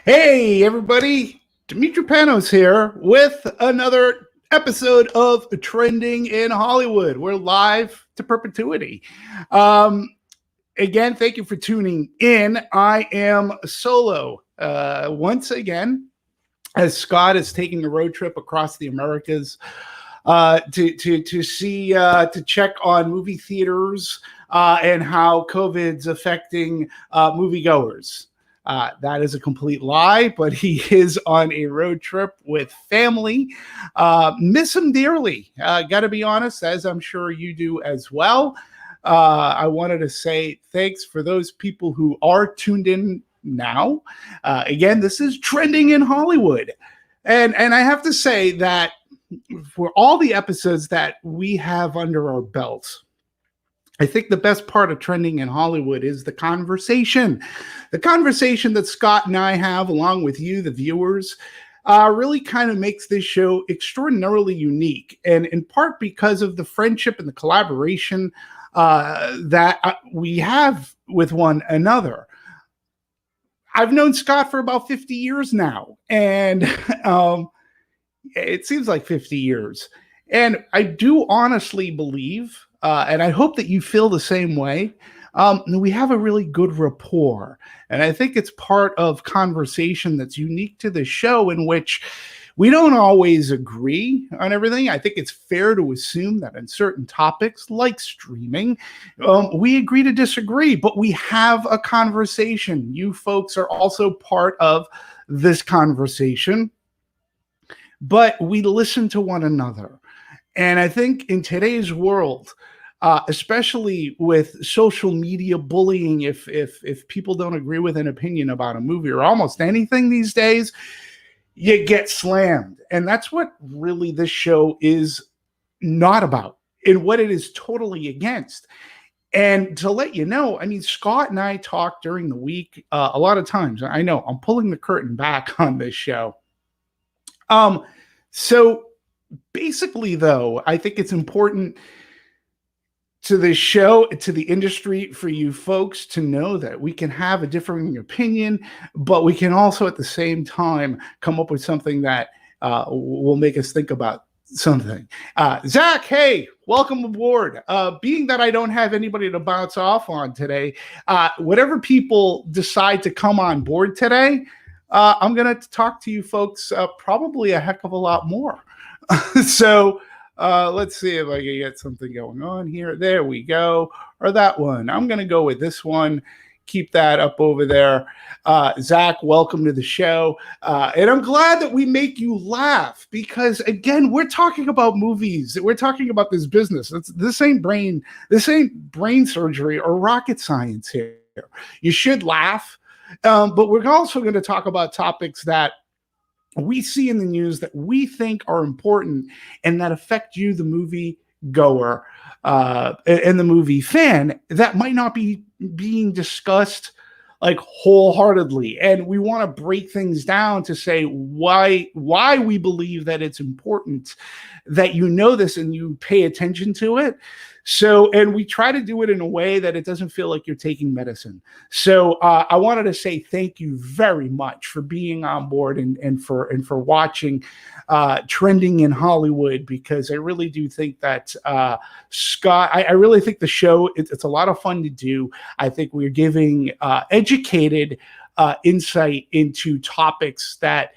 Hey, everybody. Dimitri Panos here with another episode of Trending in Hollywood. We're live to perpetuity. Um, Again, thank you for tuning in. I am solo once again, as Scott is taking a road trip across the Americas to check on movie theaters and how COVID's affecting moviegoers. That is a complete lie, but he is on a road trip with family. Miss him dearly. Got to be honest, as I'm sure you do as well. I wanted to say thanks for those people who are tuned in now. Again, this is Trending in Hollywood. And I have to say that for all the episodes that we have under our belts, I think the best part of Trending in Hollywood is the conversation that Scott and I have along with you, the viewers, really kind of makes this show extraordinarily unique. And in part because of the friendship and the collaboration that we have with one another. I've known Scott for about 50 years now, and it seems like 50 years. And I do honestly believe, and I hope that you feel the same way, we have a really good rapport. And I think it's part of conversation that's unique to the show, in which we don't always agree on everything. I think it's fair to assume that in certain topics, like streaming, we agree to disagree, but we have a conversation. You folks are also part of this conversation, but we listen to one another. And I think in today's world, especially with social media bullying, if people don't agree with an opinion about a movie or almost anything these days, you get slammed. And that's what really this show is not about, and what it is totally against. And to let you know, I mean, Scott and I talk during the week a lot of times. I know I'm pulling the curtain back on this show. So basically, though, I think it's important to the show, to the industry, for you folks to know that we can have a differing opinion, but we can also at the same time come up with something that will make us think about something. Zach, hey, welcome aboard. Being that I don't have anybody to bounce off on today, whatever people decide to come on board today, I'm going to talk to you folks probably a heck of a lot more. So let's see if I can get something going on here. There we go. Or that one. I'm going to go with this one. Keep that up over there. Zach, welcome to the show. And I'm glad that we make you laugh, because again, we're talking about movies. We're talking about this business. This ain't brain surgery or rocket science here. You should laugh. But we're also going to talk about topics that we see in the news that we think are important and that affect you, the movie goer, and the movie fan, that might not be being discussed like wholeheartedly. And we want to break things down to say why we believe that it's important that you know this and you pay attention to it. So, and we try to do it in a way that it doesn't feel like you're taking medicine. So I wanted to say thank you very much for being on board and for watching Trending in Hollywood, because I really do think that Scott, I really think the show, it's a lot of fun to do. I think we're giving educated insight into topics that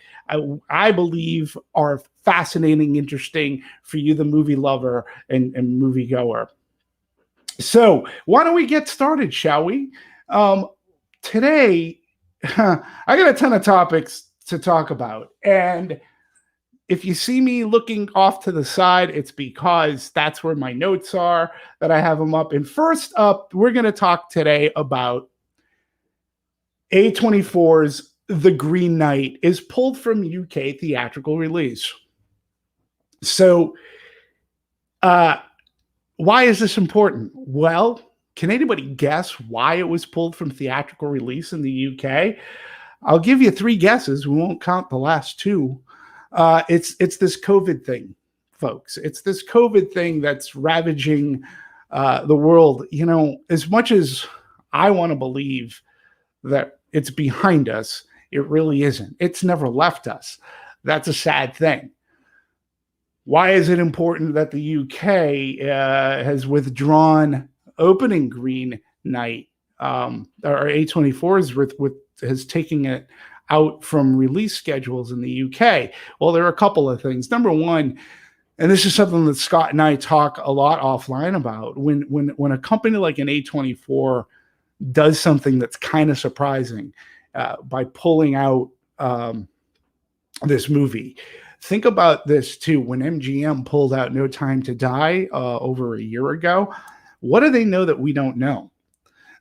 I believe are fascinating, interesting for you, the movie lover and movie goer. So why don't we get started, shall we? Today, I got a ton of topics to talk about. And if you see me looking off to the side, it's because that's where my notes are, that I have them up. And first up, we're going to talk today about A24's The Green Knight is pulled from UK theatrical release. So, why is this important? Well, can anybody guess why it was pulled from theatrical release in the UK? I'll give you 3 guesses. We won't count the last 2. It's this COVID thing, folks. It's this COVID thing that's ravaging the world. You know, as much as I want to believe that it's behind us, It really isn't. It's never left us. That's a sad thing. Why is it important that the UK has withdrawn opening Green Knight, or A24 has taken it out from release schedules in the UK? Well, there are a couple of things. Number one, and this is something that Scott and I talk a lot offline about, when a company like an A24 does something that's kind of surprising by pulling out this movie. Think about this too. When MGM pulled out No Time to Die over a year ago, what do they know that we don't know?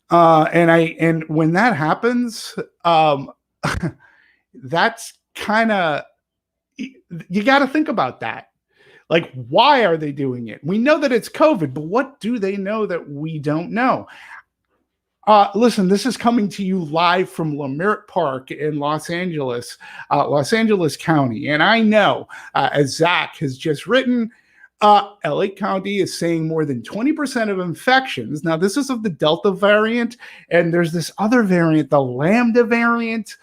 And when that happens, that's kind of, you got to think about that. Like, why are they doing it? We know that it's COVID, but what do they know that we don't know? Listen, this is coming to you live from Leimert Park in Los Angeles County. And I know, as Zach has just written, LA County is saying more than 20% of infections. Now, this is of the Delta variant, and there's this other variant, the Lambda variant,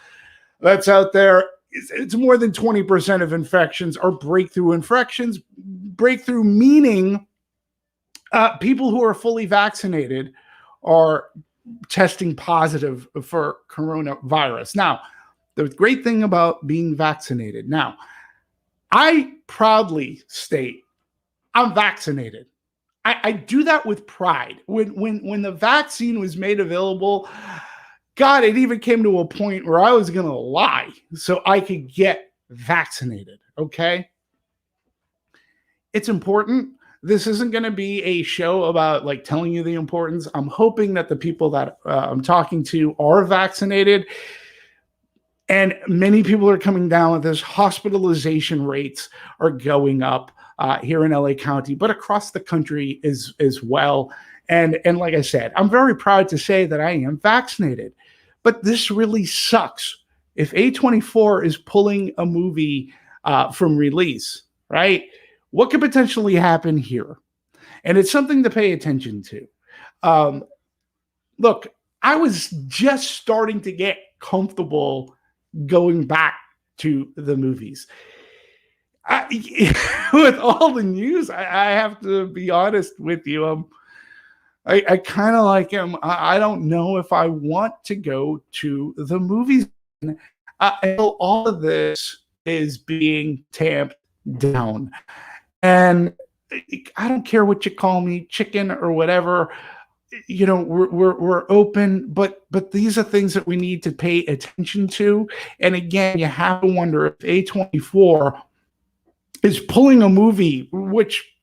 that's out there. It's more than 20% of infections are breakthrough infections. Breakthrough meaning people who are fully vaccinated are testing positive for coronavirus. Now, the great thing about being vaccinated, now, I proudly state I'm vaccinated. I do that with pride. When the vaccine was made available, God, it even came to a point where I was going to lie so I could get vaccinated, okay? It's important. This isn't going to be a show about like telling you the importance. I'm hoping that the people that I'm talking to are vaccinated, and many people are coming down with this. Hospitalization rates are going up here in LA County, but across the country as well. And like I said, I'm very proud to say that I am vaccinated, but this really sucks. If A24 is pulling a movie from release, right? What could potentially happen here? And it's something to pay attention to. Look, I was just starting to get comfortable going back to the movies. With all the news, I have to be honest with you. I kind of like him. I don't know if I want to go to the movies until all of this is being tamped down. And I don't care what you call me, chicken or whatever. You know, we're open, but these are things that we need to pay attention to. And again, you have to wonder if A24 is pulling a movie, which,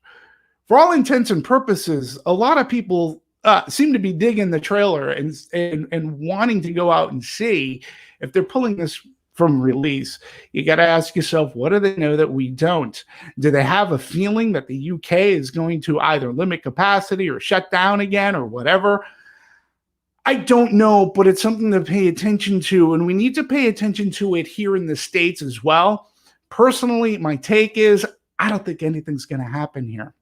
for all intents and purposes, a lot of people seem to be digging the trailer and wanting to go out and see. If they're pulling this from release, you got to ask yourself, what do they know that we don't? Do they have a feeling that the UK is going to either limit capacity or shut down again or whatever? I don't know, but it's something to pay attention to, and we need to pay attention to it here in the States as well. Personally, my take is I don't think anything's going to happen here.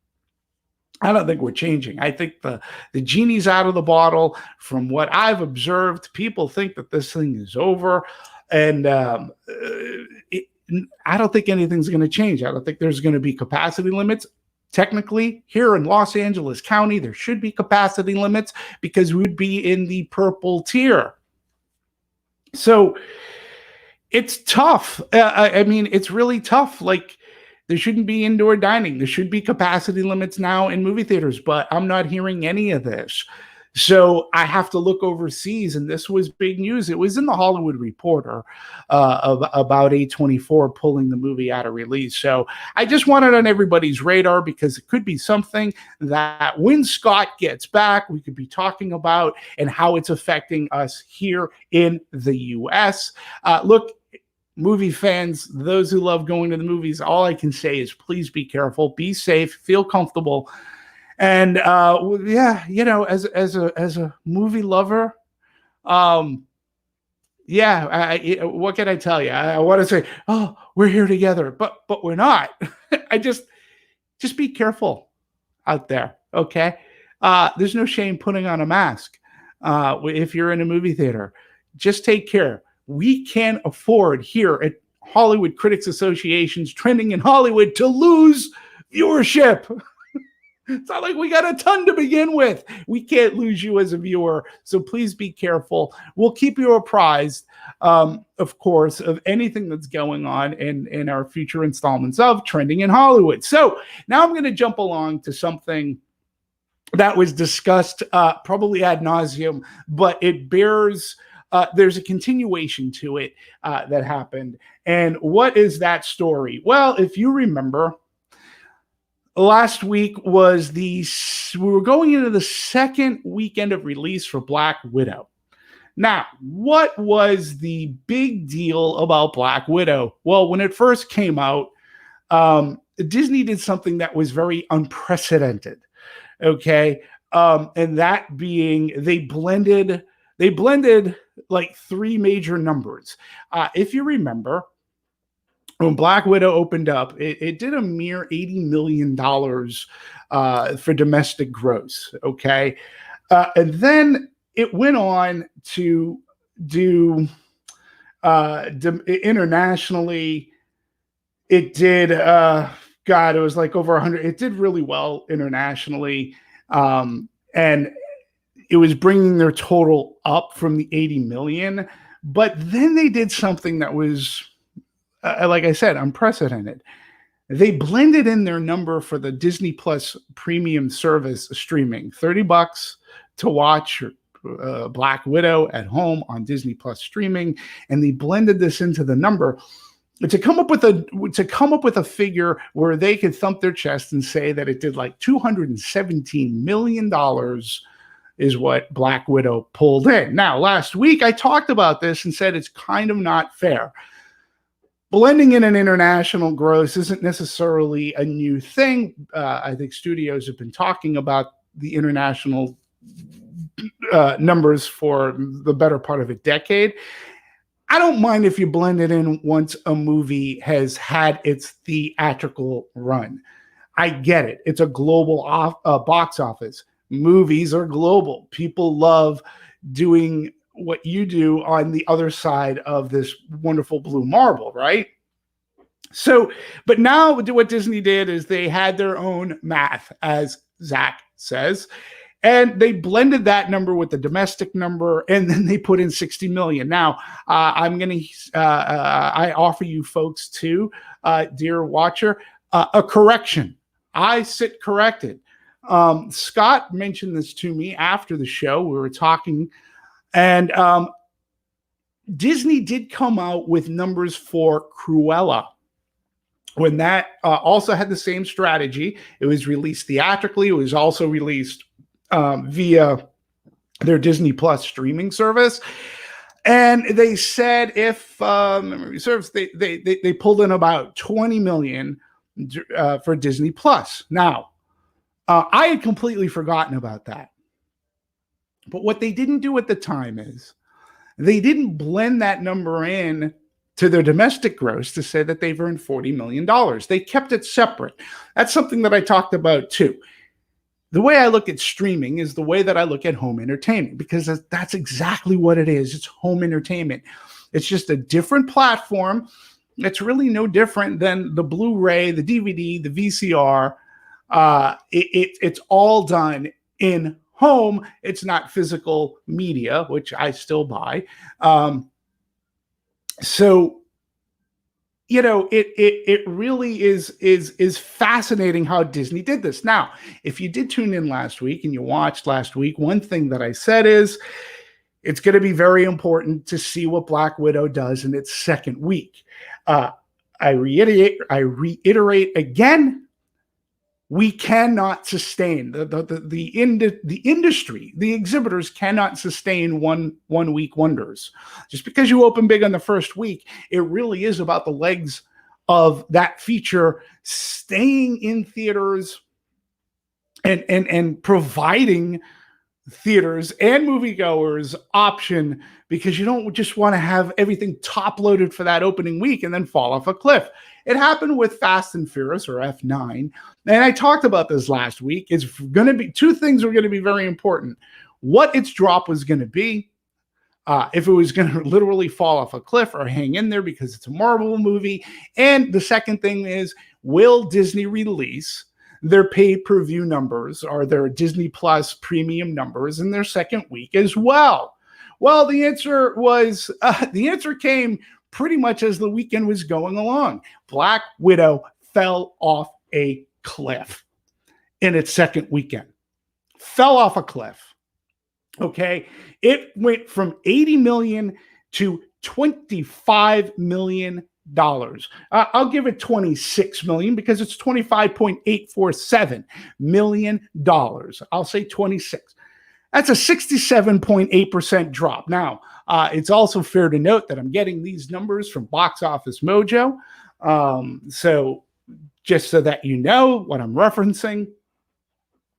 I don't think we're changing. I think the genie's out of the bottle. From what I've observed, people think that this thing is over. And I don't think anything's going to change. I don't think there's going to be capacity limits. Technically, here in Los Angeles County, there should be capacity limits because we would be in the purple tier. So it's tough. I mean, it's really tough. Like, there shouldn't be indoor dining. There should be capacity limits now in movie theaters, but I'm not hearing any of this. So I have to look overseas, and this was big news. It was in the Hollywood Reporter about A24 pulling the movie out of release. So I just want it on everybody's radar because it could be something that when Scott gets back, we could be talking about and how it's affecting us here in the U.S. Look, movie fans, those who love going to the movies, all I can say is please be careful, be safe, feel comfortable. And yeah, you know, as a movie lover, yeah, what can I tell you? I want to say, oh, we're here together, but we're not. I just be careful out there, okay? There's no shame putting on a mask if you're in a movie theater. Just take care. we can't afford here at Hollywood Critics Association's Trending in Hollywood to lose viewership. It's not like we got a ton to begin with. We can't lose you as a viewer. So please be careful. We'll keep you apprised, of course, of anything that's going on in our future installments of Trending in Hollywood. So now I'm going to jump along to something that was discussed probably ad nauseum, but it bears, there's a continuation to it that happened. And what is that story? Well, if you remember, last week was we were going into the second weekend of release for Black Widow. Now, what was the big deal about Black Widow? Well, when it first came out, Disney did something that was very unprecedented. Okay. And that being they blended like three major numbers. If you remember, when Black Widow opened up, it did a mere $80 million for domestic gross, okay? And then it went on to do internationally. It did, it was like over 100. It did really well internationally. And it was bringing their total up from the 80 million. But then they did something that was, like I said, unprecedented. They blended in their number for the Disney Plus premium service streaming, $30 to watch Black Widow at home on Disney Plus streaming, and they blended this into the number to come up with a figure where they could thump their chest and say that it did like $217 million is what Black Widow pulled in. Now, last week I talked about this and said it's kind of not fair. Blending in an international gross isn't necessarily a new thing. I think studios have been talking about the international numbers for the better part of a decade. I don't mind if you blend it in once a movie has had its theatrical run. I get it. It's a global box office. Movies are global. People love doing what you do on the other side of this wonderful blue marble, right? So, but now what Disney did is they had their own math, as Zach says, and they blended that number with the domestic number, and then they put in 60 million. Now, I offer you folks too, dear watcher, a correction. I sit corrected. Scott mentioned this to me after the show. We were talking, and Disney did come out with numbers for Cruella. When that also had the same strategy, it was released theatrically. It was also released via their Disney Plus streaming service. And they said if memory serves, they pulled in about 20 million for Disney Plus. Now, I had completely forgotten about that. But what they didn't do at the time is they didn't blend that number in to their domestic gross to say that they've earned $40 million. They kept it separate. That's something that I talked about too. The way I look at streaming is the way that I look at home entertainment, because that's exactly what it is. It's home entertainment. It's just a different platform. It's really no different than the Blu-ray, the DVD, the VCR. It's all done in home. It's not physical media, which I still buy. So, you know, it really is fascinating how Disney did this. Now, if you did tune in last week and you watched last week, one thing that I said is it's going to be very important to see what Black Widow does in its second week. I reiterate again, we cannot sustain the industry. The exhibitors cannot sustain one week wonders. Just because you open big on the first week, it really is about the legs of that feature staying in theaters and providing theaters and moviegoers option, because you don't just want to have everything top loaded for that opening week and then fall off a cliff. It happened with Fast and Furious, or F9. And I talked about this last week. It's going to be two things are going to be very important. What its drop was going to be, if it was going to literally fall off a cliff or hang in there because it's a Marvel movie. And the second thing is, will Disney release their pay-per-view numbers or their Disney Plus premium numbers in their second week as well? Well, the answer came pretty much as the weekend was going along. Black Widow fell off a cliff in its second weekend. Fell off a cliff. Okay, it went from 80 million to 25 million dollars. I'll give it 26 million because it's 25.847 million dollars. I'll say 26. That's a 67.8% drop. Now, it's also fair to note that I'm getting these numbers from Box Office Mojo. So just so that you know what I'm referencing,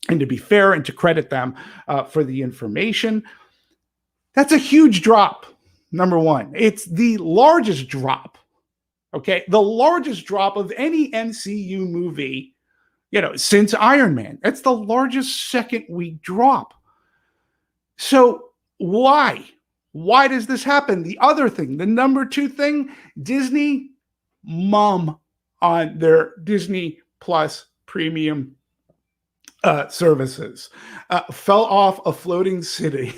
and to be fair and to credit them for the information, that's a huge drop. Number one, it's the largest drop. Okay, the largest drop of any MCU movie, since Iron Man. It's the largest second week drop. So why? Why does this happen? The other thing, the number two thing, Disney mum on their Disney Plus premium services fell off a floating city.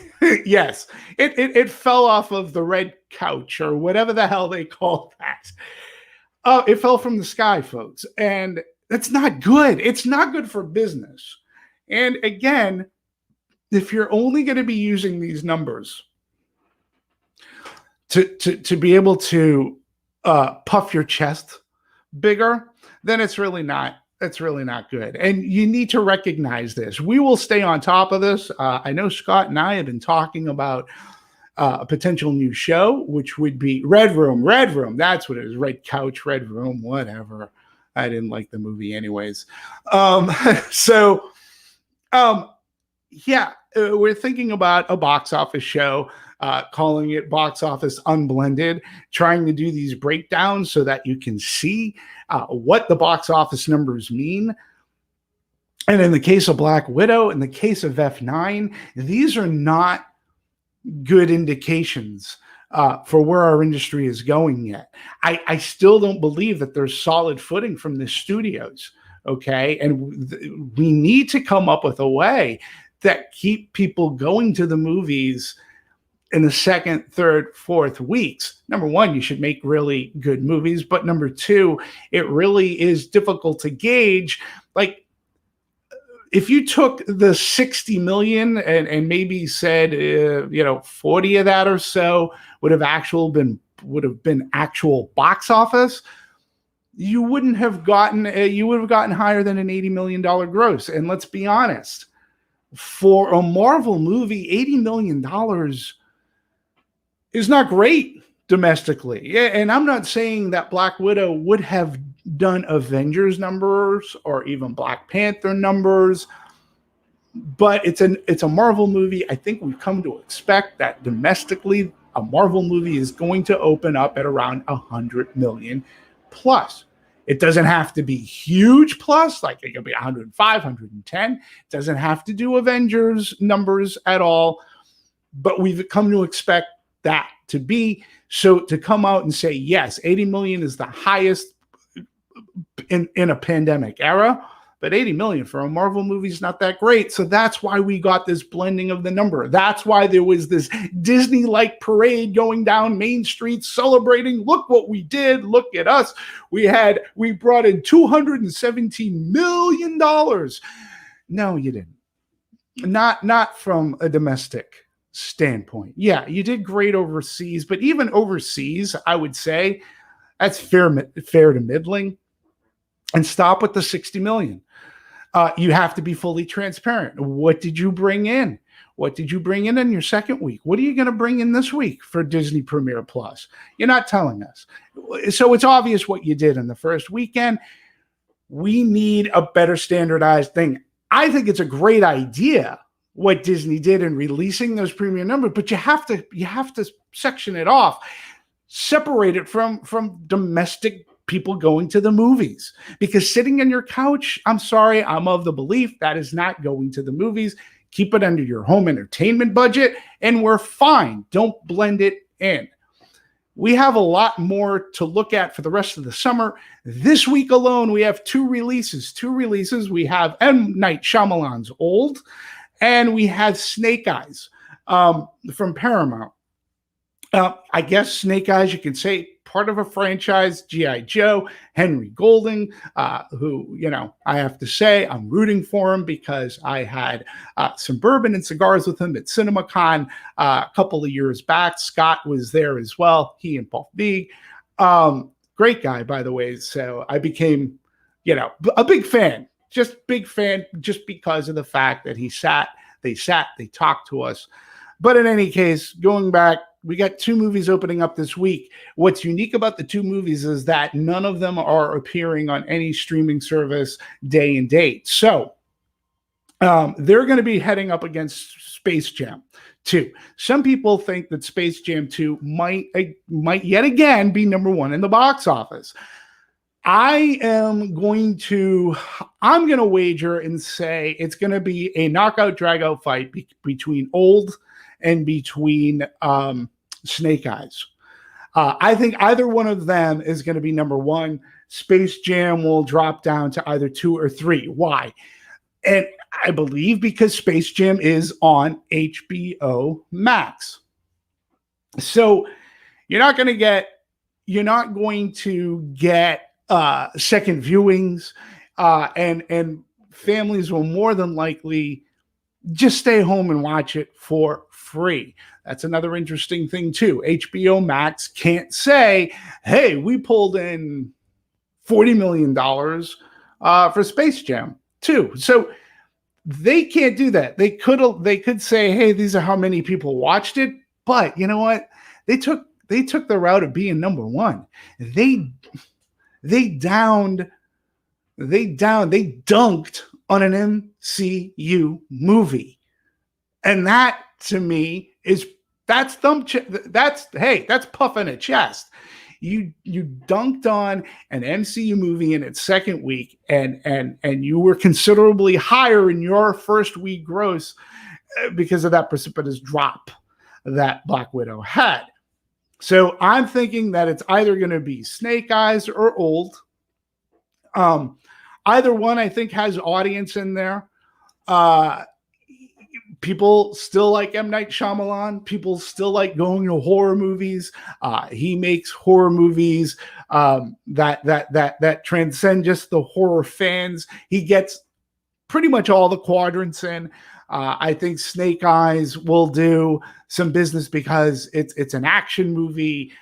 Yes, it fell off of the red couch or whatever the hell they call that. It fell from the sky, folks, and that's not good. It's not good for business. And again, if you're only going to be using these numbers to be able to puff your chest bigger, then it's really not good. And you need to recognize this. We will stay on top of this. I know Scott and I have been talking about a potential new show, which would be Red Room. That's what it is. Red Couch, Red Room, whatever. I didn't like the movie anyways. We're thinking about a box office show, calling it Box Office Unblended, trying to do these breakdowns so that you can see what the box office numbers mean. And in the case of Black Widow, in the case of F9, these are not good indications for where our industry is going yet. I still don't believe that there's solid footing from the studios, okay? And we need to come up with a way that keep people going to the movies in the second, third, fourth weeks. Number one, you should make really good movies. But number two, it really is difficult to gauge. Like, if you took the 60 million and maybe said, 40 of that or so would have been actual box office, you would have gotten higher than an $80 million gross. And let's be honest, for a Marvel movie, $80 million is not great domestically. And I'm not saying that Black Widow would have done Avengers numbers or even Black Panther numbers, but it's a Marvel movie. I think we've come to expect that domestically, a Marvel movie is going to open up at around 100 million plus. It doesn't have to be huge plus, like it could be 105, 110. It doesn't have to do Avengers numbers at all, but we've come to expect that to be. So to come out and say, yes, 80 million is the highest in a pandemic era, but 80 million for a Marvel movie is not that great. So that's why we got this blending of the number. That's why there was this Disney-like parade going down Main Street celebrating, look what we did, look at us. We brought in $217 million. No, you didn't. Not from a domestic standpoint. Yeah, you did great overseas, but even overseas, I would say that's fair to middling. And stop with the 60 million. You have to be fully transparent. What did you bring in? What did you bring in your second week? What are you going to bring in this week for Disney Premiere Plus? You're not telling us. So it's obvious what you did in the first weekend. We need a better standardized thing. I think it's a great idea what Disney did in releasing those premium numbers, but you have to section it off, separate it from domestic people going to the movies, because sitting on your couch, I'm sorry, I'm of the belief that is not going to the movies. Keep it under your home entertainment budget, and we're fine. Don't blend it in. We have a lot more to look at for the rest of the summer. This week alone, we have two releases. We have M. Night Shyamalan's Old, and we have Snake Eyes from Paramount. I guess Snake Eyes, you can say, part of a franchise, G.I. Joe, Henry Golding, who, I have to say, I'm rooting for him because I had some bourbon and cigars with him at CinemaCon a couple of years back. Scott was there as well, he and Paul Feig. Great guy, by the way. So I became, a big fan, just because of the fact that they talked to us. But in any case, going back, we got two movies opening up this week. What's unique about the two movies is that none of them are appearing on any streaming service day and date. So they're going to be heading up against Space Jam 2. Some people think that Space Jam 2 might yet again be number one in the box office. I'm going to wager and say it's going to be a knockout dragout fight between Old and between Snake Eyes. I think either one of them is going to be number one. Space Jam will drop down to either 2 or 3. Why? And I believe because Space Jam is on HBO Max. So you're not going to get second viewings, and families will more than likely just stay home and watch it for free. That's another interesting thing too. HBO Max can't say, hey, we pulled in $40 million for Space Jam 2. So they can't do that. They could say, hey, these are how many people watched it. But you know what? They took the route of being number one. They dunked on an MCU movie. And that to me that's puffing a chest. You dunked on an MCU movie in its second week, and you were considerably higher in your first week gross because of that precipitous drop that Black Widow had. So I'm thinking that it's either going to be Snake Eyes or Old. Either one, I think, has audience in there. People still like M. Night Shyamalan. People still like going to horror movies. He makes horror movies that transcend just the horror fans. He gets pretty much all the quadrants in. I think Snake Eyes will do some business because it's an action movie.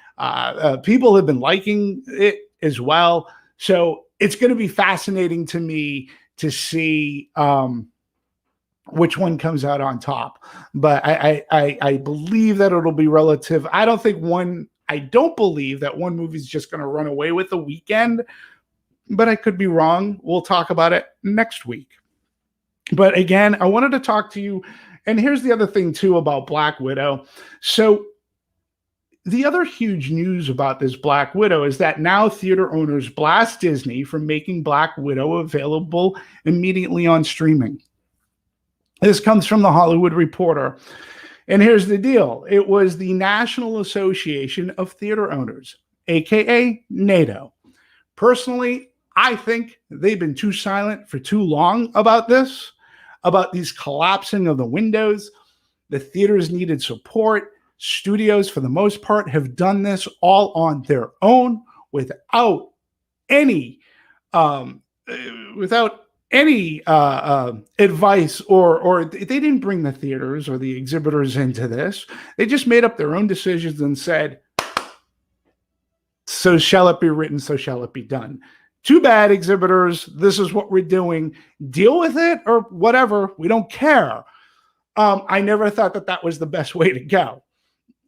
People have been liking it as well. So it's going to be fascinating to me to see which one comes out on top. But I believe that it'll be relative. I don't believe that one movie is just going to run away with the weekend, but I could be wrong. We'll talk about it next week. But again, I wanted to talk to you. And here's the other thing too about Black Widow. So the other huge news about this Black Widow is that now theater owners blast Disney for making Black Widow available immediately on streaming. This comes from the Hollywood Reporter. And here's the deal. It was the National Association of Theater Owners, aka NATO. Personally, I think they've been too silent for too long about this, about these collapsing of the windows. The theaters needed support. Studios, for the most part, have done this all on their own without any advice, or they didn't bring the theaters or the exhibitors into this. They just made up their own decisions and said, so shall it be written, so shall it be done. Too bad, exhibitors. This is what we're doing. Deal with it or whatever. We don't care. I never thought that was the best way to go.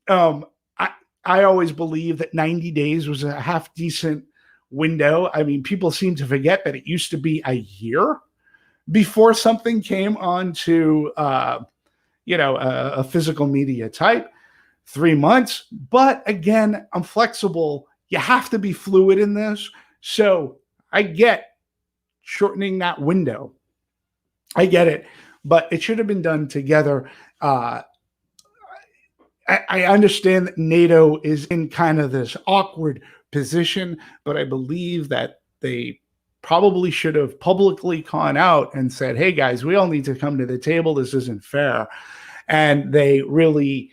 I always believed that 90 days was a half decent window. I mean, people seem to forget that it used to be a year before something came onto, a physical media type. 3 months. But again, I'm flexible. You have to be fluid in this. So I get shortening that window. I get it. but it should have been done together. I understand that NATO is in kind of this awkward position, but I believe that they probably should have publicly gone out and said, hey guys, we all need to come to the table. This isn't fair. And they really,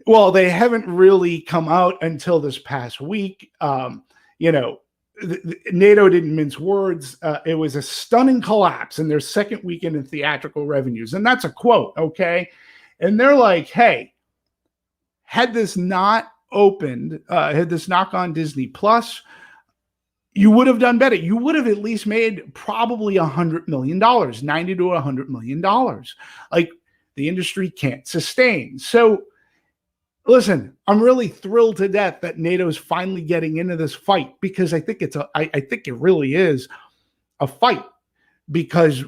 well, they haven't really come out until this past week. NATO didn't mince words. It was a stunning collapse in their second weekend in theatrical revenues. And that's a quote, okay? And they're like, hey, had this not opened, had this not gone Disney Plus, you would have done better. You would have at least made probably $100 million, $90 to $100 million. Like, the industry can't sustain. So, listen, I'm really thrilled to death that NATO's finally getting into this fight, because I think I think it really is a fight, because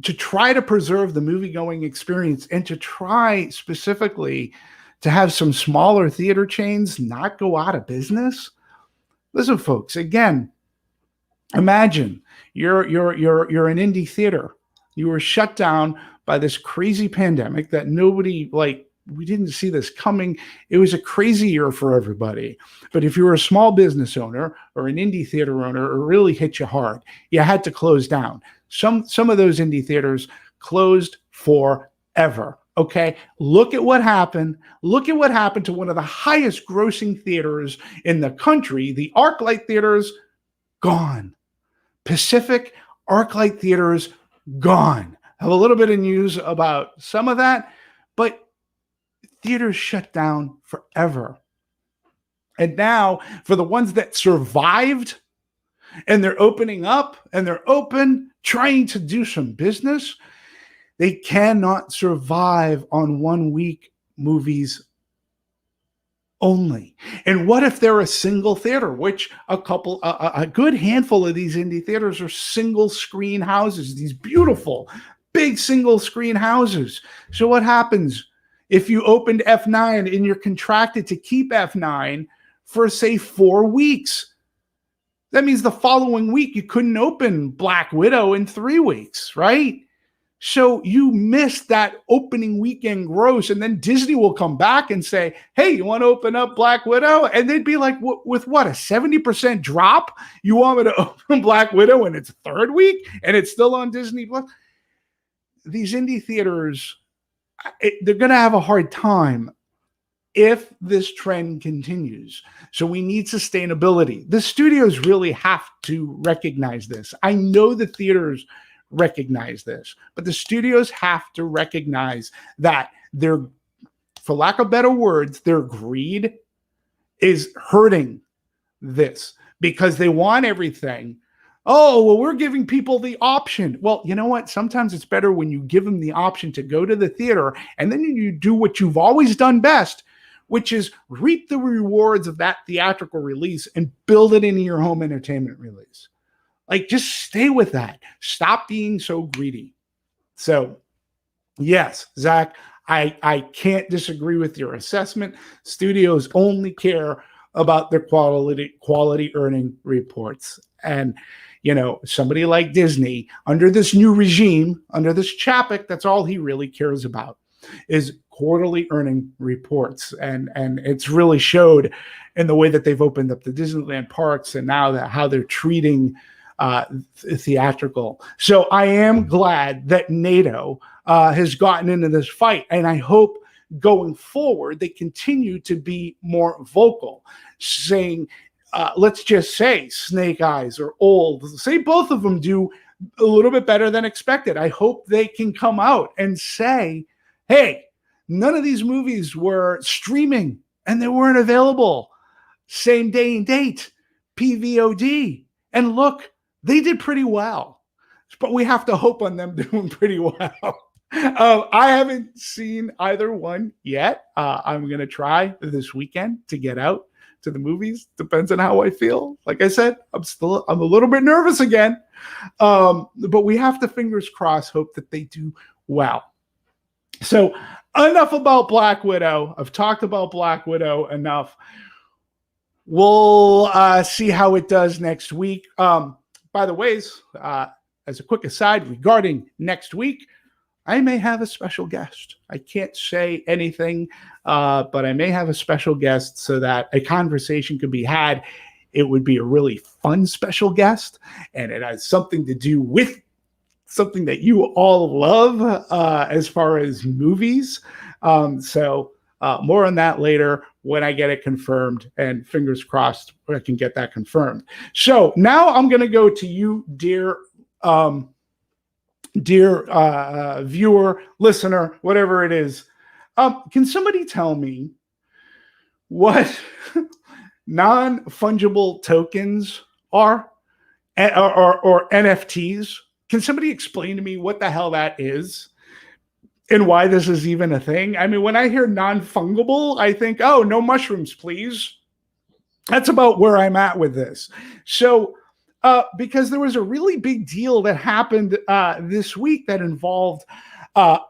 to try to preserve the movie-going experience and to try specifically to have some smaller theater chains not go out of business. Listen, folks, again, imagine you're an indie theater. You were shut down by this crazy pandemic that nobody, like, we didn't see this coming. It was a crazy year for everybody. But if you were a small business owner or an indie theater owner, it really hit you hard. You had to close down. Some of those indie theaters closed forever. Okay, look at what happened. Look at what happened to one of the highest grossing theaters in the country. The ArcLight theaters, gone. Pacific ArcLight theaters, gone. I have a little bit of news about some of that, but theaters shut down forever. And now, for the ones that survived, and they're opening up, and they're open, trying to do some business, they cannot survive on 1 week movies only. And what if they're a single theater, which a good handful of these indie theaters are single screen houses, these beautiful, big single screen houses. So what happens if you opened F9 and you're contracted to keep F9 for, say, 4 weeks? That means the following week you couldn't open Black Widow in 3 weeks, right? So you missed that opening weekend gross, and then Disney will come back and say, hey, you want to open up Black Widow? And they'd be like, with what, a 70% drop? You want me to open Black Widow in its third week and it's still on Disney Plus? These indie theaters, they're going to have a hard time if this trend continues. So we need sustainability. The studios really have to recognize this. I know the theaters recognize this, but the studios have to recognize that their, for lack of better words, their greed is hurting this, because they want everything. Oh, well, we're giving people the option. Well, you know what? Sometimes it's better when you give them the option to go to the theater, and then you do what you've always done best, which is reap the rewards of that theatrical release and build it into your home entertainment release. Like, just stay with that. Stop being so greedy. So, yes, Zach, I can't disagree with your assessment. Studios only care about their quality earning reports. And, you know, somebody like Disney, under this new regime, under this Chapek, that's all he really cares about is quarterly earning reports. And it's really showed in the way that they've opened up the Disneyland parks, and now that how they're treating theatrical. So I am glad that NATO has gotten into this fight, and I hope going forward they continue to be more vocal, saying, let's just say Snake Eyes or Old, say both of them do a little bit better than expected. I hope they can come out and say, hey, none of these movies were streaming and they weren't available same day and date, PVOD, and look, they did pretty well, but we have to hope on them doing pretty well. I haven't seen either one yet. I'm going to try this weekend to get out to the movies. Depends on how I feel. Like I said, I'm a little bit nervous again. But we have to, fingers crossed, hope that they do well. So enough about Black Widow. I've talked about Black Widow enough. We'll see how it does next week. By the way, as a quick aside regarding next week, I may have a special guest. I can't say anything, but I may have a special guest so that a conversation could be had. It would be a really fun special guest, and it has something to do with something that you all love as far as movies. So more on that later when I get it confirmed, and fingers crossed I can get that confirmed. So now I'm going to go to you, dear viewer, listener, whatever it is. Can somebody tell me what non-fungible tokens are, or NFTs? Can somebody explain to me what the hell that is and why this is even a thing? I mean, when I hear non-fungible, I think, oh, no mushrooms, please. That's about where I'm at with this. So, because there was a really big deal that happened this week that involved a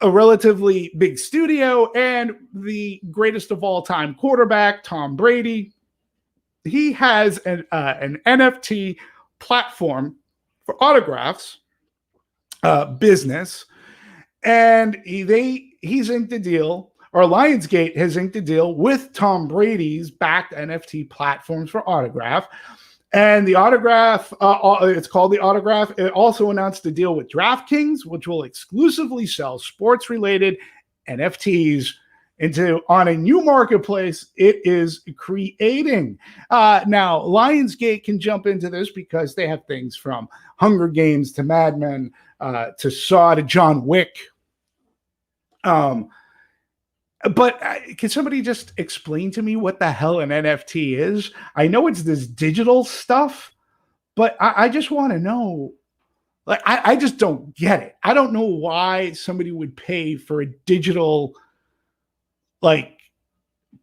relatively big studio and the greatest of all time quarterback, Tom Brady. He has an NFT platform for autographs business, and he's inked a deal, or Lionsgate has inked a deal with Tom Brady's backed NFT platforms for autograph. And the autograph, it's called the autograph. It also announced a deal with DraftKings, which will exclusively sell sports-related NFTs on a new marketplace it is creating. Now, Lionsgate can jump into this because they have things from Hunger Games to Mad Men to Saw to John Wick. But can somebody just explain to me what the hell an NFT is? I know it's this digital stuff, but I just want to know. Like, I just don't get it. I don't know why somebody would pay for a digital, like,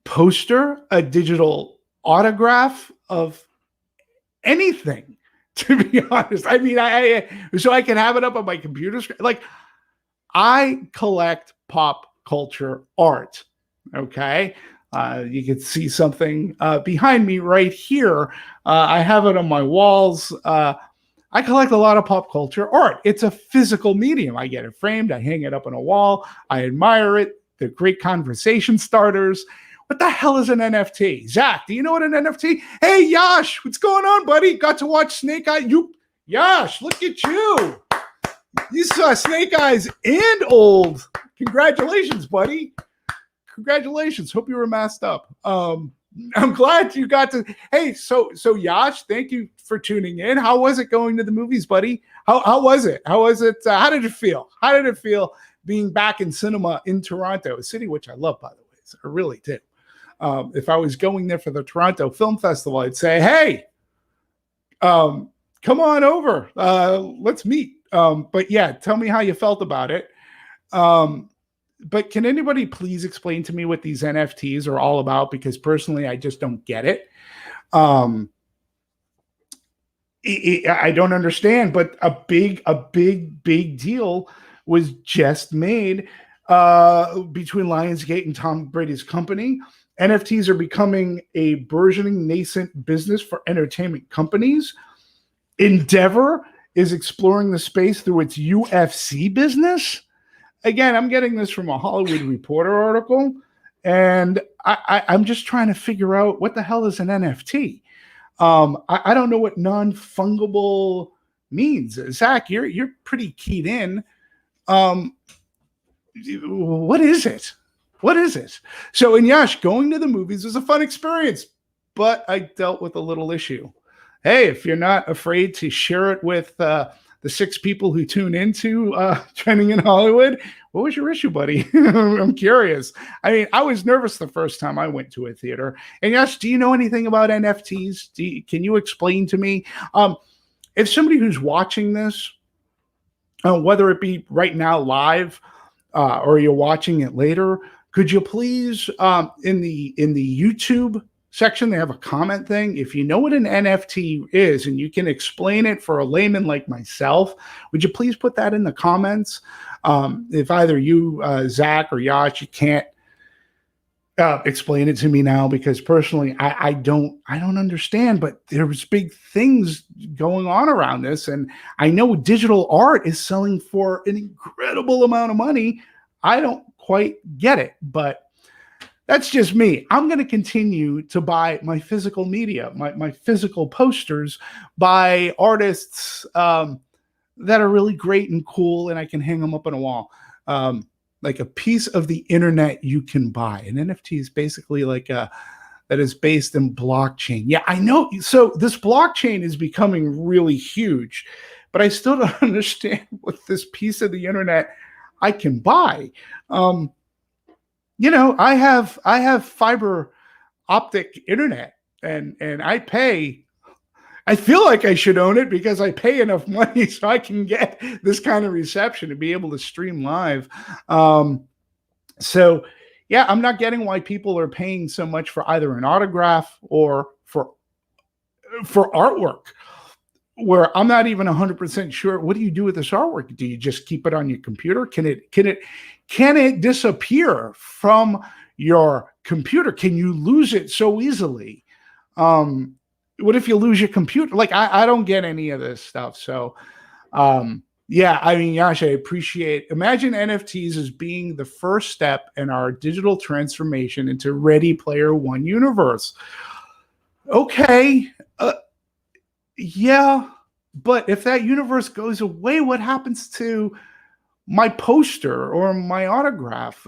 poster, a digital autograph of anything, to be honest. I mean, so I can have it up on my computer screen. Like, I collect pop culture art. Okay. You can see something behind me right here. I have it on my walls. I collect a lot of pop culture art. It's a physical medium. I get it framed. I hang it up on a wall. I admire it. They're great conversation starters. What the hell is an NFT? Zach, do you know what an NFT? Hey, Yash, what's going on, buddy? Got to watch Snake Eyes. Yash, look at you. You saw Snake Eyes and Old. Congratulations, buddy. Congratulations. Hope you were masked up. I'm glad you got to. Hey, so Yash, thank you for tuning in. How was it going to the movies, buddy? How was it? How was it? How did it feel? How did it feel being back in cinema in Toronto, a city which I love, by the way? So I really did. If I was going there for the Toronto Film Festival, I'd say, hey, come on over. Let's meet. But yeah, tell me how you felt about it. But can anybody please explain to me what these NFTs are all about? Because personally, I just don't get it. I don't understand, but a big deal was just made between Lionsgate and Tom Brady's company. NFTs are becoming a burgeoning nascent business for entertainment companies. Endeavor is exploring the space through its UFC business. Again, I'm getting this from a Hollywood Reporter article, and I'm just trying to figure out what the hell is an NFT. I don't know what non-fungible means. Zach, you're pretty keyed in. What is it? What is it? So, in Yash, going to the movies was a fun experience, but I dealt with a little issue. Hey, if you're not afraid to share it with the 6 people who tune into Trending in Hollywood, what was your issue, buddy? I'm curious. I mean, I was nervous the first time I went to a theater. And Yash, do you know anything about NFTs? Can you explain to me? If somebody who's watching this, whether it be right now live or you're watching it later, could you please, in the YouTube section, they have a comment thing. If you know what an NFT is and you can explain it for a layman like myself, would you please put that in the comments? If either you, Zach, or Yash, you can't Explain it to me now, because personally, I don't understand. But there's big things going on around this, and I know digital art is selling for an incredible amount of money. I don't quite get it, but that's just me. I'm going to continue to buy my physical media, my physical posters by artists that are really great and cool, and I can hang them up on a wall. Like a piece of the internet you can buy. An NFT is basically like that is based in blockchain. Yeah, I know. So this blockchain is becoming really huge, but I still don't understand what this piece of the internet I can buy. I have fiber optic internet, and I feel like I should own it because I pay enough money so I can get this kind of reception and be able to stream live. So yeah, I'm not getting why people are paying so much for either an autograph or for artwork, where I'm not even 100% sure. What do you do with this artwork? Do you just keep it on your computer? Can it disappear from your computer? Can you lose it so easily? What if you lose your computer? Like, I don't get any of this stuff. So, yeah, I mean, Yash, imagine NFTs as being the first step in our digital transformation into Ready Player One universe. Okay. Yeah, but if that universe goes away, what happens to my poster or my autograph?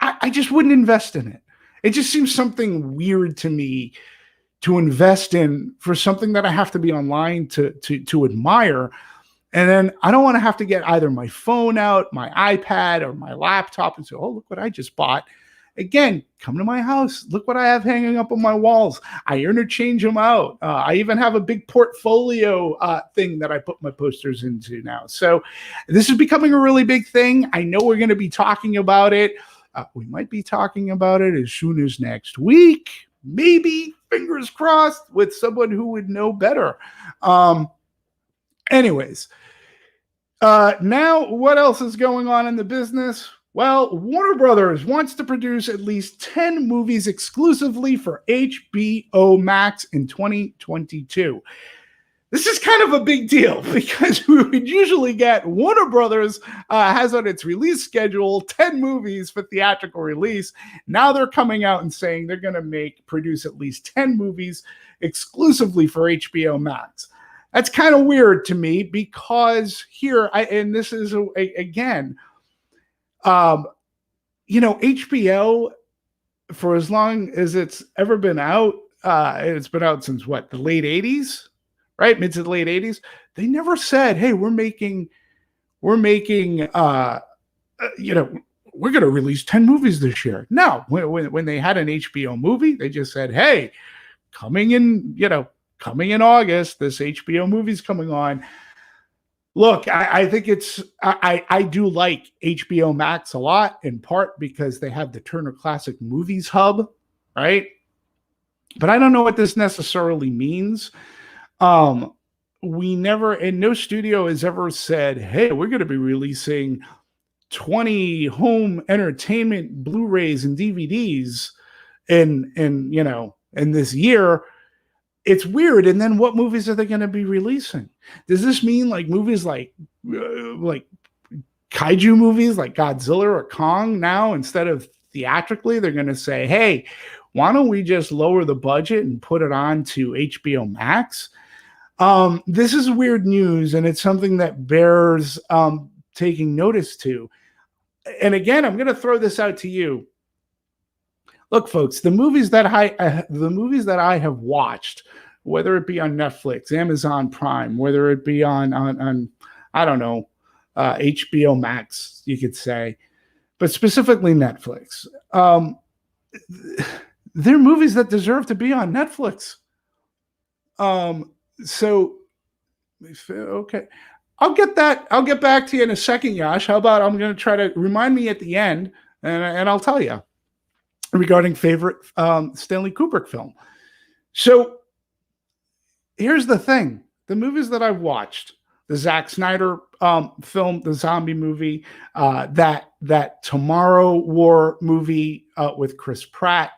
I just wouldn't invest in it. It just seems something weird to me to invest in for something that I have to be online to admire. And then I don't want to have to get either my phone out, my iPad, or my laptop and say, oh, look what I just bought. Again, come to my house. Look what I have hanging up on my walls. I interchange them out. I even have a big portfolio thing that I put my posters into now. So this is becoming a really big thing. I know we're going to be talking about it. We might be talking about it as soon as next week. Maybe, fingers crossed, with someone who would know better. Anyways, now what else is going on in the business? Well, Warner Brothers wants to produce at least 10 movies exclusively for HBO Max in 2022. This is kind of a big deal because we would usually get Warner Brothers has on its release schedule 10 movies for theatrical release. Now they're coming out and saying they're going to produce at least 10 movies exclusively for HBO Max. That's kind of weird to me because here, and this is again, HBO, for as long as it's ever been out, it's been out since what, the late 80s, right? Mid to the late 80s. They never said, hey, we're going to release 10 movies this year. No, when they had an HBO movie, they just said, hey, coming in August, this HBO movie's coming on. Look, I think I do like HBO Max a lot, in part because they have the Turner Classic Movies hub, right? But I don't know what this necessarily means. No studio has ever said, hey, we're going to be releasing 20 home entertainment Blu-rays and DVDs in this year. It's weird. And then what movies are they going to be releasing? Does this mean like movies like kaiju movies like Godzilla or Kong now, instead of theatrically, they're going to say, hey, why don't we just lower the budget and put it on to HBO Max? This is weird news, and it's something that bears taking notice to. And again, I'm going to throw this out to you. Look, folks, the movies that I have watched, whether it be on Netflix, Amazon Prime, whether it be on I don't know, HBO Max, you could say, but specifically Netflix, they're movies that deserve to be on Netflix. So, okay, I'll get back to you in a second, Yash. How about I'm going to try to remind me at the end, and I'll tell you regarding favorite Stanley Kubrick film. So here's the thing. The movies that I've watched, the Zack Snyder film, the zombie movie, that Tomorrow War movie with Chris Pratt.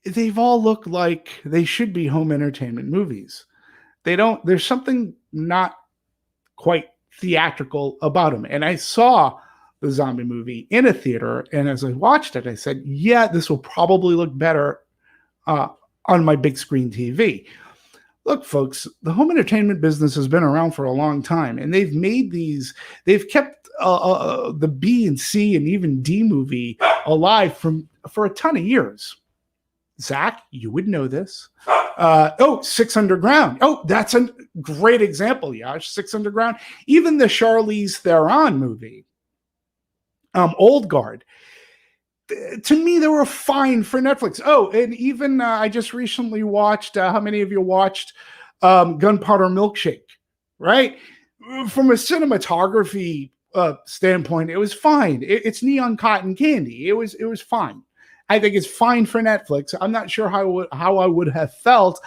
They've all looked like they should be home entertainment movies. They don't. There's something not quite theatrical about them. And I saw the zombie movie in a theater, and as I watched it, I said, "Yeah, this will probably look better on my big screen TV." Look, folks, the home entertainment business has been around for a long time, and they've made these. They've kept the B and C and even D movie alive for a ton of years. Zach, you would know this. Six Underground. Oh, that's a great example, Yash. Six Underground. Even the Charlize Theron movie, Old Guard. To me, they were fine for Netflix. Oh, and even I just recently watched. How many of you watched Gunpowder Milkshake? Right, from a cinematography standpoint, it was fine. It's neon cotton candy. It was fine. I think it's fine for Netflix. I'm not sure how I would have felt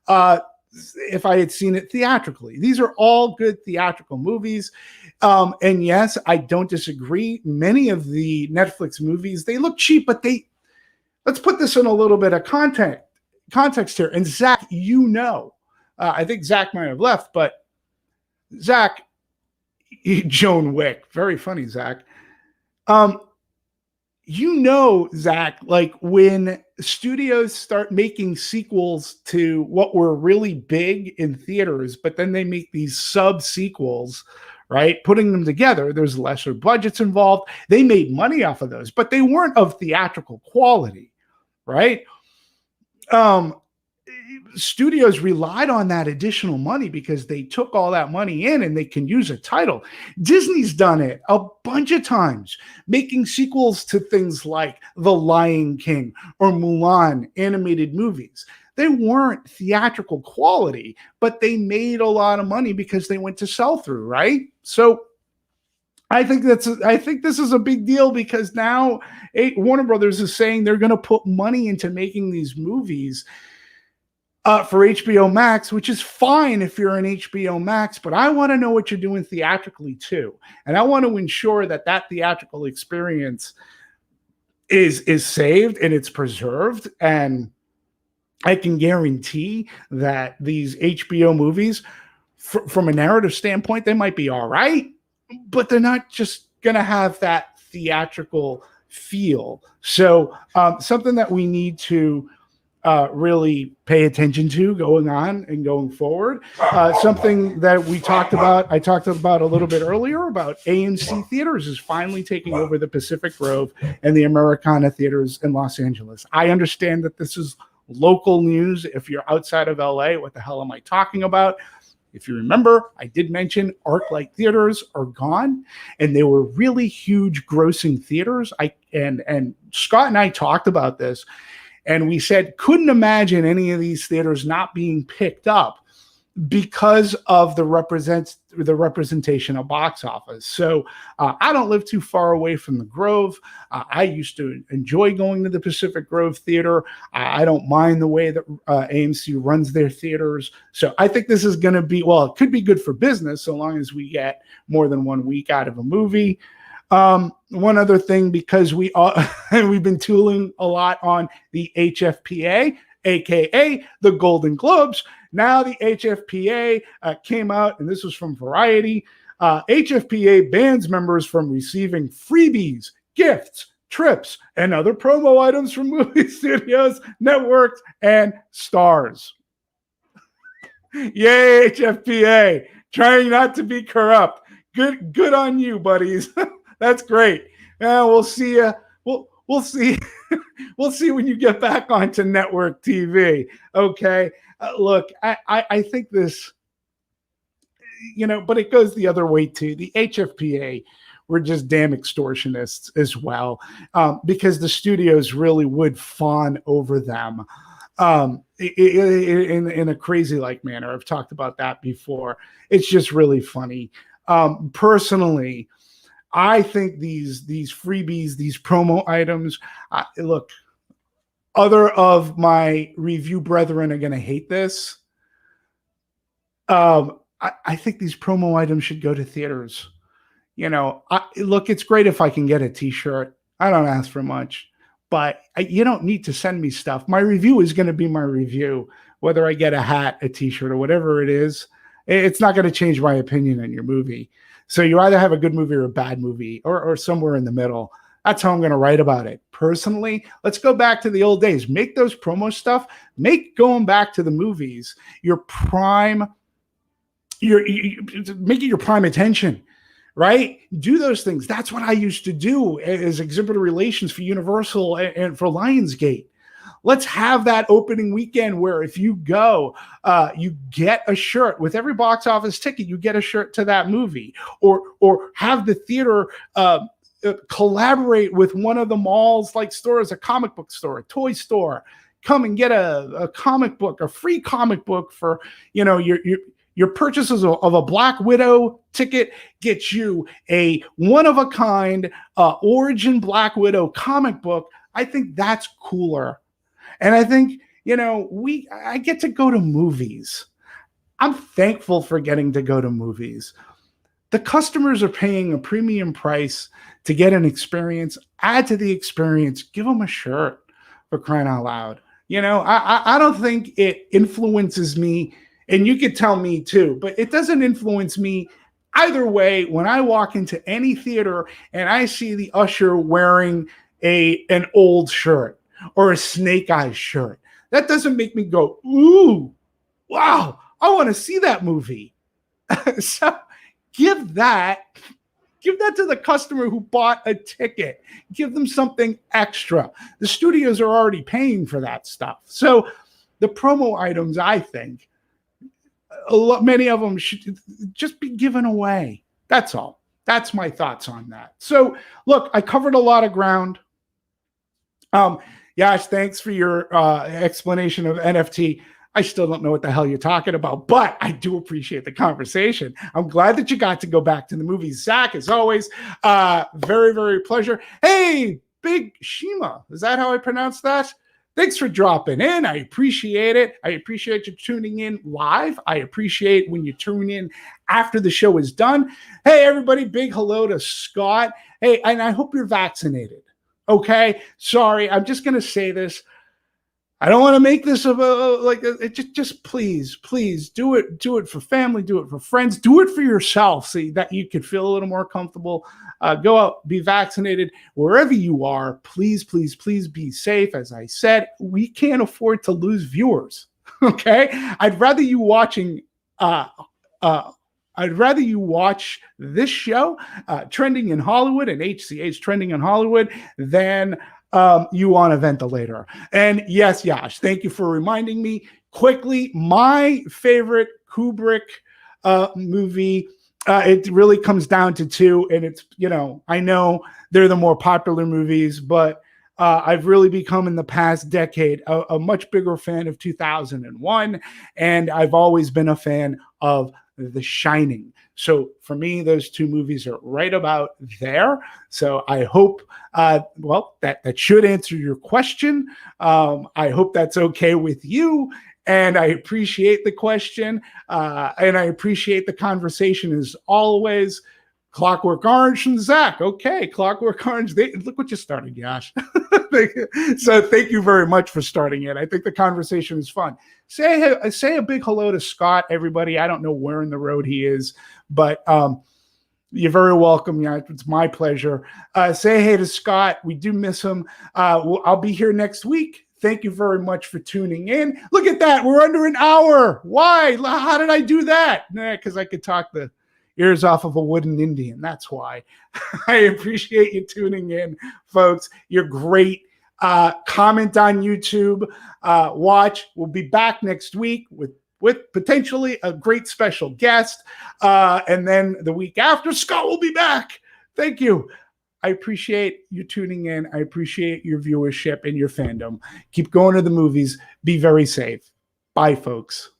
if I had seen it theatrically. These are all good theatrical movies. And yes, I don't disagree. Many of the Netflix movies, they look cheap, but let's put this in a little bit of context here. And Zach, I think Zach might have left, but Zach, Joan Wick, very funny, Zach. Zach, like when studios start making sequels to what were really big in theaters, but then they make these sub-sequels, right? Putting them together, there's lesser budgets involved. They made money off of those, but they weren't of theatrical quality, right? Studios relied on that additional money because they took all that money in and they can use a title. Disney's done it a bunch of times, making sequels to things like The Lion King or Mulan animated movies. They weren't theatrical quality, but they made a lot of money because they went to sell through, right? So I think this is a big deal because now Warner Brothers is saying they're going to put money into making these movies for HBO Max, which is fine if you're an HBO Max, but I want to know what you're doing theatrically too. And I want to ensure that theatrical experience is saved and it's preserved. And I can guarantee that these HBO movies, from a narrative standpoint, they might be all right, but they're not just going to have that theatrical feel. So something that we need to really pay attention to going forward. Something that I talked about a little bit earlier about AMC Theaters is finally taking over the Pacific Grove and the Americana Theaters in Los Angeles. I understand that this is local news. If you're outside of LA, what the hell am I talking about? If you remember, I did mention ArcLight Theaters are gone, and they were really huge grossing theaters. And Scott and I talked about this, and we said, couldn't imagine any of these theaters not being picked up because of the representation of box office. So I don't live too far away from the Grove. I used to enjoy going to the Pacific Grove Theater. I don't mind the way that AMC runs their theaters. So I think this is going to be, well, it could be good for business so long as we get more than 1 week out of a movie. One other thing, because we've been tooling a lot on the HFPA, aka the Golden Globes. Now the HFPA came out, and this was from Variety. HFPA bans members from receiving freebies, gifts, trips, and other promo items from movie studios, networks, and stars. Yay, HFPA! Trying not to be corrupt. Good on you, buddies. That's great. We'll see you. We'll see. We'll see when you get back onto network TV. Okay. Look, I think this, but it goes the other way too. The HFPA were just damn extortionists as well, because the studios really would fawn over them in a crazy like manner. I've talked about that before. It's just really funny. Personally, I think these freebies, these promo items, look, other of my review brethren are going to hate this. I think these promo items should go to theaters. Look, it's great if I can get a t-shirt. I don't ask for much, but you don't need to send me stuff. My review is going to be my review, whether I get a hat, a t-shirt, or whatever it is. It's not going to change my opinion on your movie. So you either have a good movie or a bad movie, or somewhere in the middle. That's how I'm going to write about it. Personally, let's go back to the old days. Make those promo stuff. Make going back to the movies your prime, make it your prime attention, right? Do those things. That's what I used to do as exhibitor relations for Universal and for Lionsgate. Let's have that opening weekend where if you go, you get a shirt with every box office ticket. You get a shirt to that movie, or have the theater collaborate with one of the malls like stores, a comic book store, a toy store. Come and get a comic book, a free comic book for your purchases of a Black Widow ticket. Gets you a one-of-a-kind origin Black Widow comic book. I think that's cooler. And I think, I get to go to movies. I'm thankful for getting to go to movies. The customers are paying a premium price to get an experience. Add to the experience. Give them a shirt, for crying out loud. I don't think it influences me, and you could tell me too, but it doesn't influence me either way when I walk into any theater and I see the usher wearing an old shirt or a Snake Eyes shirt. That doesn't make me go, ooh, wow, I want to see that movie. So give that to the customer who bought a ticket. Give them something extra. The studios are already paying for that stuff. So the promo items, I think, many of them should just be given away. That's all. That's my thoughts on that. So look, I covered a lot of ground. Yash, thanks for your explanation of NFT. I still don't know what the hell you're talking about, but I do appreciate the conversation. I'm glad that you got to go back to the movies. Zach, as always, very, very pleasure. Hey, Big Shima, is that how I pronounce that? Thanks for dropping in. I appreciate it. I appreciate you tuning in live. I appreciate when you tune in after the show is done. Hey, everybody, big hello to Scott. Hey, and I hope you're vaccinated. Okay, sorry, I'm just going to say this. I don't want to make this just please do it for family, do it for friends, do it for yourself so that you can feel a little more comfortable. Go out, be vaccinated wherever you are. Please be safe. As I said, we can't afford to lose viewers. Okay, I'd rather you watch this show, Trending in Hollywood, and HCA's Trending in Hollywood, than you on a ventilator. And yes, Yash, thank you for reminding me quickly. My favorite Kubrick movie, it really comes down to two, and it's, I know they're the more popular movies, but I've really become in the past decade a much bigger fan of 2001, and I've always been a fan of The Shining. So for me, those two movies are right about there. So I hope, that should answer your question. I hope that's okay with you. And I appreciate the question. And I appreciate the conversation as always. Clockwork Orange and Zach. Okay, Clockwork Orange. Look what you started, Yash. So thank you very much for starting it. I think the conversation is fun. Say a big hello to Scott, everybody. I don't know where in the road he is, but you're very welcome. Yeah, it's my pleasure. Say hey to Scott. We do miss him. I'll be here next week. Thank you very much for tuning in. Look at that. We're under an hour. Why? How did I do that? Because I could talk the ears off of a wooden Indian. That's why. I appreciate you tuning in, folks. You're great. Comment on YouTube. Watch. We'll be back next week with potentially a great special guest. And then the week after, Scott will be back. Thank you. I appreciate you tuning in. I appreciate your viewership and your fandom. Keep going to the movies. Be very safe. Bye, folks.